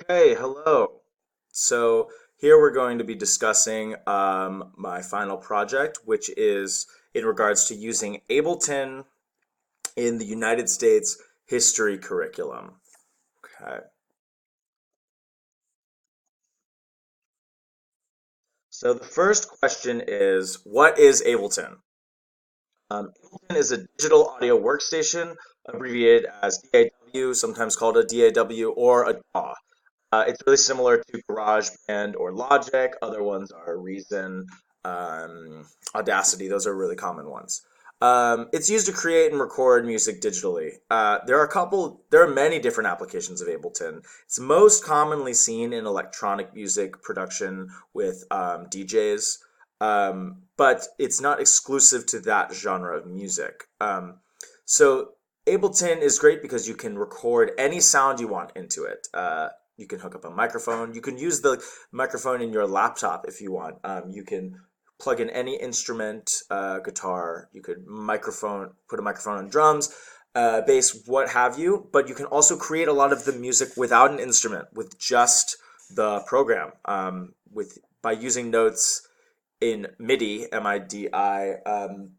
Okay, hello. So here we're going to be discussing my final project, which is in regards to using Ableton in the United States history curriculum. Okay. So the first question is, what is Ableton? Ableton is a digital audio workstation, abbreviated as DAW, sometimes called a DAW or a DAW. It's really similar to GarageBand or Logic. Other ones are Reason, Audacity. Those are really common ones. It's used to create and record music digitally. There are many different applications of Ableton. It's most commonly seen in electronic music production with DJs, but it's not exclusive to that genre of music. So Ableton is great because you can record any sound you want into it. You can hook up a microphone. You can use the microphone in your laptop if you want. You can plug in any instrument, guitar. You could put a microphone on drums, bass, what have you. But you can also create a lot of the music without an instrument, with just the program, with by using notes in MIDI, MIDI, and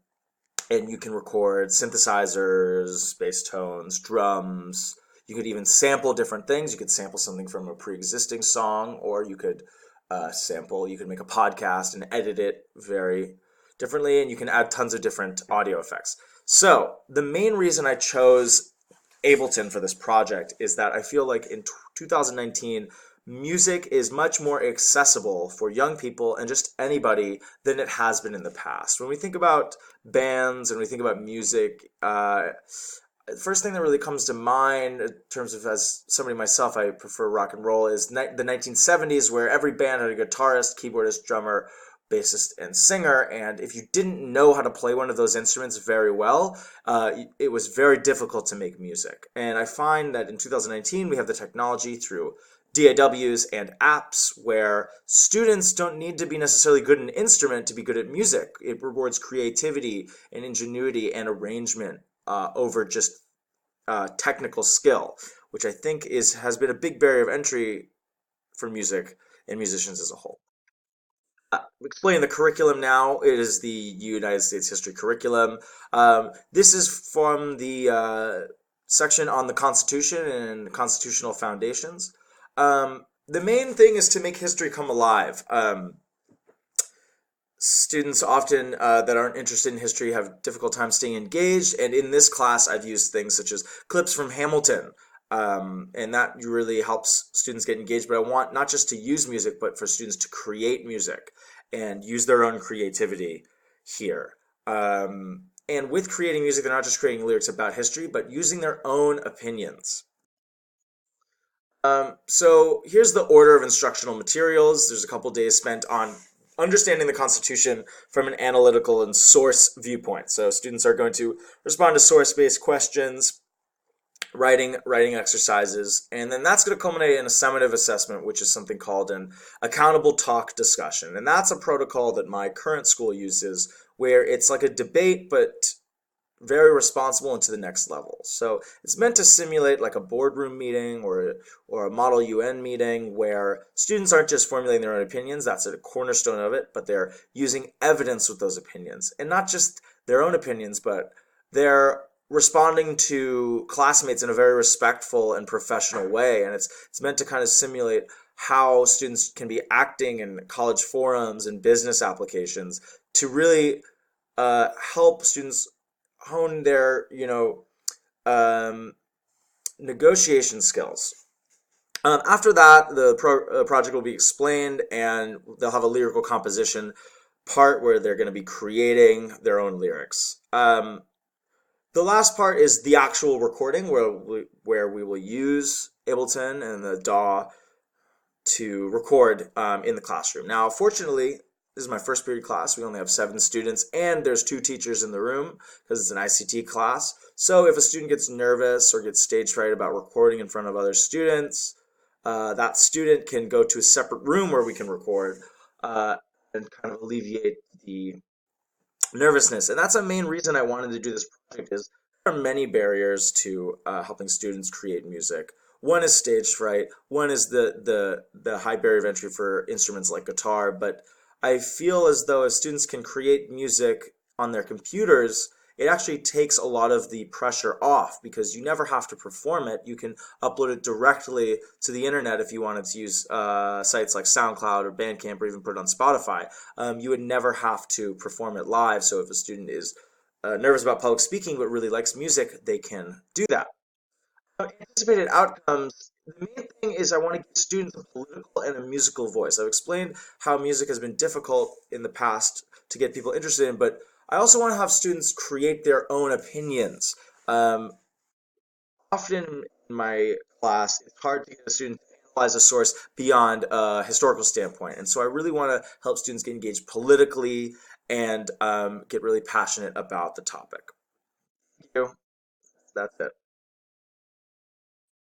you can record synthesizers, bass tones, drums. You could even sample different things. You could sample something from a pre-existing song, or you could you could make a podcast and edit it very differently, and you can add tons of different audio effects. So, the main reason I chose Ableton for this project is that I feel like in 2019, music is much more accessible for young people and just anybody than it has been in the past. When we think about bands and we think about music, the first thing that really comes to mind in terms of, as somebody myself, I prefer rock and roll, is the 1970s, where every band had a guitarist, keyboardist, drummer, bassist, and singer. And if you didn't know how to play one of those instruments very well, it was very difficult to make music. And I find that in 2019, we have the technology through DAWs and apps where students don't need to be necessarily good in an instrument to be good at music. It rewards creativity and ingenuity and arrangement over just technical skill, which I think is has been a big barrier of entry for music and musicians as a whole. Explain the curriculum now. It is the United States history curriculum. This is from the section on the Constitution and constitutional foundations. The main thing is to make history come alive. Students often that aren't interested in history have difficult time staying engaged, and in this class I've used things such as clips from Hamilton, and that really helps students get engaged. But I want not just to use music, but for students to create music and use their own creativity here. And with creating music, they're not just creating lyrics about history, but using their own opinions. So here's the order of instructional materials. There's a couple days spent on understanding the Constitution from an analytical and source viewpoint. So students are going to respond to source-based questions, writing exercises, and then that's going to culminate in a summative assessment, which is something called an accountable talk discussion. And that's a protocol that my current school uses, where it's like a debate, but very responsible and to the next level. So it's meant to simulate like a boardroom meeting or a Model UN meeting where students aren't just formulating their own opinions, that's a cornerstone of it, but they're using evidence with those opinions. And not just their own opinions, but they're responding to classmates in a very respectful and professional way. And it's meant to kind of simulate how students can be acting in college forums and business applications to really help students hone their um, negotiation skills. After that, the project will be explained, and they'll have a lyrical composition part where they're going to be creating their own lyrics. The last part is the actual recording, where we will use Ableton and the DAW to record in the classroom. Now, fortunately, this is my first period class. We only have 7 students, and there's 2 teachers in the room because it's an ICT class. So if a student gets nervous or gets stage fright about recording in front of other students, that student can go to a separate room where we can record uh, and kind of alleviate the nervousness. And that's a main reason I wanted to do this project is there are many barriers to helping students create music. One is stage fright. One is the high barrier of entry for instruments like guitar. But I feel as though if students can create music on their computers, it actually takes a lot of the pressure off because you never have to perform it. You can upload it directly to the internet if you wanted to use sites like SoundCloud or Bandcamp or even put it on Spotify. You would never have to perform it live. So if a student is nervous about public speaking but really likes music, they can do that. Anticipated outcomes. The main thing is I want to give students a political and a musical voice. I've explained how music has been difficult in the past to get people interested in, but I also want to have students create their own opinions. Um, Often in my class, it's hard to get a student to analyze a source beyond a historical standpoint, and so I really want to help students get engaged politically and get really passionate about the topic. Thank you. That's it.